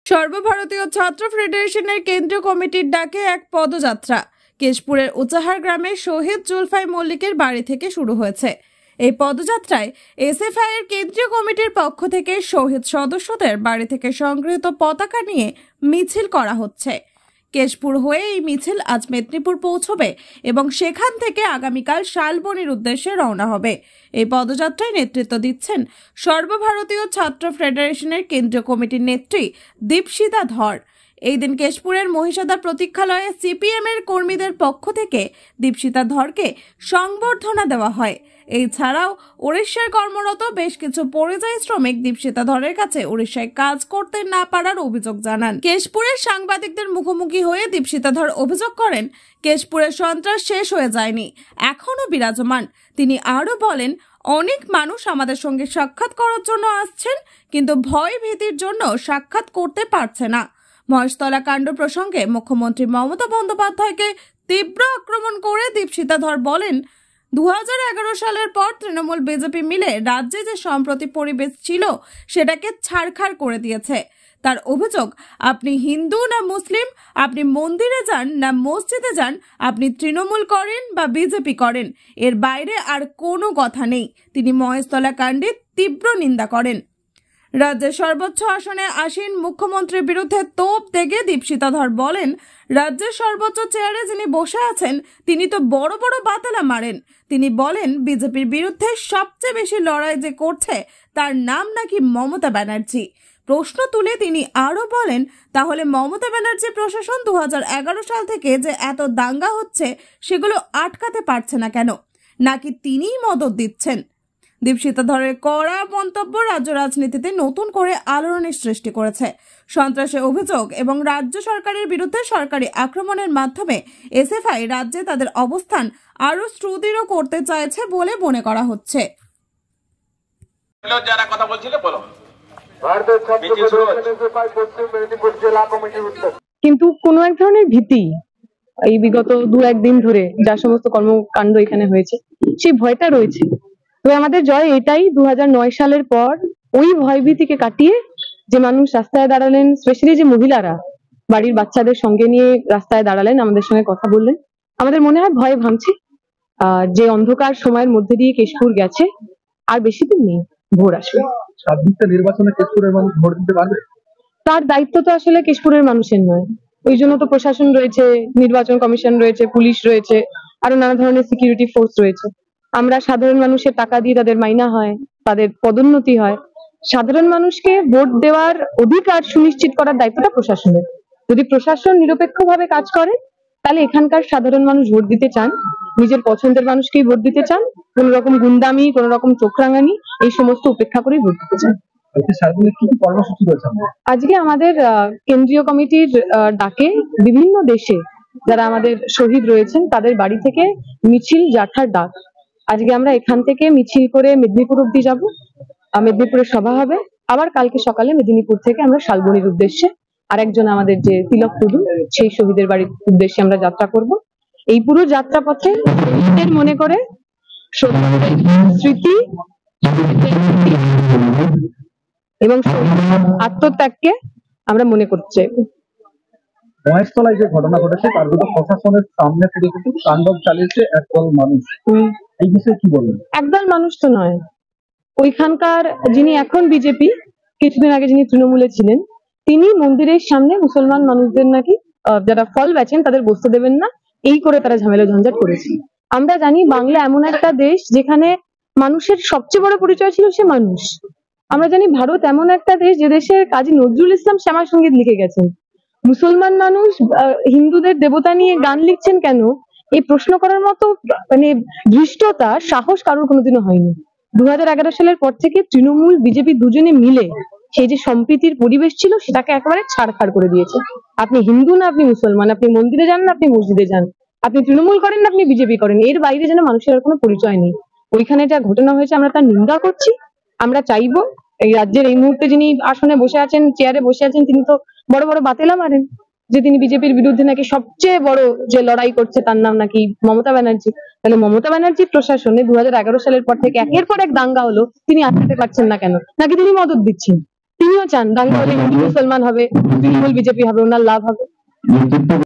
সর্বভারতীয় ছাত্র ফেডারেশনের কেন্দ্রীয় কমিটির ডাকে এক পদযাত্রা কেশপুরের উচাহার গ্রামে শহীদ জুলফাই মল্লিকের বাড়ি থেকে শুরু হয়েছে। এই পদযাত্রায় এসএফআই এর কেন্দ্রীয় কমিটির পক্ষ থেকে শহীদ সদস্যদের বাড়ি থেকে সংগৃহীত পতাকা নিয়ে মিছিল করা হচ্ছে। কেশপুর হয়ে এই মিছিল আজ মেদিনীপুর পৌঁছবে এবং সেখান থেকে আগামীকাল শালবনির উদ্দেশ্যে রওনা হবে। এই পদযাত্রায় নেতৃত্ব দিচ্ছেন সর্বভারতীয় ছাত্র ফেডারেশনের কেন্দ্রীয় কমিটির নেত্রী দীপশিতা ধর। এই দিন কেশপুরের মহিষাদা প্রতীক্ষালয়ে সিপিএম এর কর্মীদের পক্ষ থেকে দীপশিতা ধরকে সংবর্ধনা দেওয়া হয়। এছাড়াও উড়িষ্যায় কর্মরত বেশ কিছু পরিযায়ী শ্রমিক দীপশিতা ধরের কাছে উড়িষ্যায় কাজ করতে না পারার অভিযোগ জানান। কেশপুরের সাংবাদিকদের মুখোমুখি হয়ে দীপশিতা ধর অভিযোগ করেন, কেশপুরের সন্ত্রাস শেষ হয়ে যায়নি, এখনো বিরাজমান। তিনি আরো বলেন, অনেক মানুষ আমাদের সঙ্গে সাক্ষাৎ করার জন্য আসছেন, কিন্তু ভয় ভীতির জন্য সাক্ষাৎ করতে পারছে না। মহেশতলা কাণ্ড প্রসঙ্গে মুখ্যমন্ত্রী মমতা বন্দ্যোপাধ্যায়কে তীব্র আক্রমণ করে দীপশিতা ধর বলেন, 2011 সালের পর তৃণমূল বিজেপি মিলে রাজ্যে যে সম্প্রতি পরিবেশ ছিল সেটাকে ছাড়খাড় করে দিয়েছে। তার অভিযোগ, আপনি হিন্দু না মুসলিম, আপনি মন্দিরে যান না মসজিদে যান, আপনি তৃণমূল করেন বা বিজেপি করেন, এর বাইরে আর কোনো কথা নেই। তিনি মহেশতলা কাণ্ডের তীব্র নিন্দা করেন। রাজ্যের সর্বোচ্চ আসনে আসীন মুখ্যমন্ত্রীর বিরুদ্ধে তোপ দেগে দীপশিতা ধর বলেন, রাজ্যের সর্বোচ্চ চেয়ারে যিনি বসে আছেন তিনি তো বড় বড় বাতালা মারেন। তিনি বলেন, বিজেপির বিরুদ্ধে সবচেয়ে বেশি লড়াই যে করছে তার নাম নাকি মমতা ব্যানার্জি। প্রশ্ন তুলে তিনি আরো বলেন, তাহলে মমতা ব্যানার্জি প্রশাসন 2011 সাল থেকে যে এত দাঙ্গা হচ্ছে সেগুলো আটকাতে পারছে না কেন, নাকি তিনিই মদত দিচ্ছেন? দীপশিতা ধরের কড়া মন্তব্য রাজ্য রাজনীতিতে নতুন করে আলোড়নের সৃষ্টি করেছে। সন্ত্রাসের অভিযোগ এবং রাজ্য সরকারের বিরুদ্ধে সরকারি আক্রমণের মাধ্যমে এসএফআই রাজ্যে তাদের অবস্থান আরো সুদৃঢ় করতে চাইছে বলে মনে করা হচ্ছে। কিন্তু কোন এক ধরনের ভীতি এই বিগত 2-1 দিন ধরে যা সমস্ত কর্মকাণ্ড এখানে হয়েছে সেই ভয়টা রয়েছে। তবে আমাদের জয় এটাই, 2009 সালের পর ওই ভয়ভীতিকে কাটিয়ে যে মানুষ রাস্তায় দাঁড়ালেন, স্পেশালি যে মহিলারা বাড়ির বাচ্চাদের সঙ্গে নিয়ে রাস্তায় দাঁড়ালেন, আমাদের সঙ্গে কথা বললেন, আমাদের মনে হয় ভয়ে ভাঙছে। যে অন্ধকার সময়ের মধ্যে দিয়ে কেশপুর গেছে আর বেশি দিন নেই, ভোর আসবে। নির্বাচনে কেশপুরের মানুষ ভোট দিতে পারবে? তার দায়িত্ব তো আসলে কেশপুরের মানুষের নয়। ওই জন্য তো প্রশাসন রয়েছে, নির্বাচন কমিশন রয়েছে, পুলিশ রয়েছে, আরো নানা ধরনের সিকিউরিটি ফোর্স রয়েছে। আমরা সাধারণ মানুষের টাকা দিয়ে তাদের মাইনা হয়, তাদের পদোন্নতি হয়। সাধারণ মানুষকে ভোট দেওয়ার অধিকার সুনিশ্চিত করার দায়িত্বটা প্রশাসনের। যদি প্রশাসন নিরপেক্ষভাবে কাজ করে তাহলে এখানকার সাধারণ মানুষ ভোট দিতে চান, নিজের পছন্দের মানুষকেই ভোট দিতে চান, কোন রকম গুন্ডামি, কোন রকম চোখরাঙানি এই সমস্ত উপেক্ষা করেই ভোট দিতে চান। আজকে আমাদের কেন্দ্রীয় কমিটির ডাকে বিভিন্ন দেশে যারা আমাদের শহীদ রয়েছেন তাদের বাড়ি থেকে মিছিল যাঠার ডাক। আজকে আমরা এখান থেকে মিছিল করে মেদিনীপুর অব্দি যাব, মেদিনীপুরে সভা হবে, আবার কালকে সকালে মেদিনীপুর থেকে আমরা শালবনির উদ্দেশ্যে আরেকজন আমাদের যে তিলক টুডু সেই শহীদের বাড়ির উদ্দেশ্যে আমরা যাত্রা করব। এই পুরো যাত্রা পথে মনে করে স্মৃতি এবং আত্মত্যাগকে আমরা মনে করতে চাই। মহেশতলায় যে ঘটনা ঘটেছে তার বিরুদ্ধে প্রশাসনের সামনে থেকে কিন্তু তাণ্ডব চালিয়েছে একদল মানুষ, এই বিষয়ে কি বলবেন? একদল মানুষ তো নয়, ওইখানকার যিনি এখন বিজেপি, কিছুদিন আগে যিনি তৃণমূলে ছিলেন, তিনি মন্দিরের সামনে মুসলমান মানুষদের নাকি যারা ফল বেচেন তাদের বসতে দেবেন না, এই করে তারা ঝামেলা ঝঞ্ঝাট করেছে। আমরা জানি বাংলা এমন একটা দেশ যেখানে মানুষের সবচেয়ে বড় পরিচয় ছিল সে মানুষ। আমরা জানি ভারত এমন একটা দেশ যে দেশে কাজী নজরুল ইসলাম শ্যামা সঙ্গীত লিখে গেছেন। মুসলমান মানুষ হিন্দুদের দেবতা নিয়ে গান লিখছেন কেন, এই প্রশ্ন করার মতো মানে ধৃষ্টতা, সাহস কারোর কোনোদিনও হয়নি। 2011 সালের পর থেকে তৃণমূল বিজেপি দুজনে মিলে সেই যে সম্প্রীতির পরিবেশ ছিল সেটাকে একেবারে ছাড়খাড় করে দিয়েছে। আপনি হিন্দু না আপনি মুসলমান, আপনি মন্দিরে যান না আপনি মসজিদে যান, আপনি তৃণমূল করেন না আপনি বিজেপি করেন, এর বাইরে যেন মানুষের আর কোনো পরিচয় নেই। ওইখানে যা ঘটনা হয়েছে আমরা তার নিন্দা করছি। আমরা চাইবো এই রাজ্যের এই মুহূর্তে যিনি আসনে বসে আছেন, চেয়ারে বসে আছেন, তিনি তো বড় বড় বাতেলা মারেন যে তিনি বিজেপির বিরুদ্ধে নাকি সবচেয়ে বড় যে লড়াই করছে তার নাম নাকি মমতা ব্যানার্জি। তাহলে মমতা ব্যানার্জি প্রশাসনে 2011 সালের পর থেকে একের পর এক দাঙ্গা হলো, তিনি আটকাতে পারছেন না কেন, নাকি তিনি মদত দিচ্ছেন? তিনিও চান গান্ধী হলে হিন্দু মুসলমান হবে, তৃণমূল বিজেপি হবে, ওনার লাভ হবে।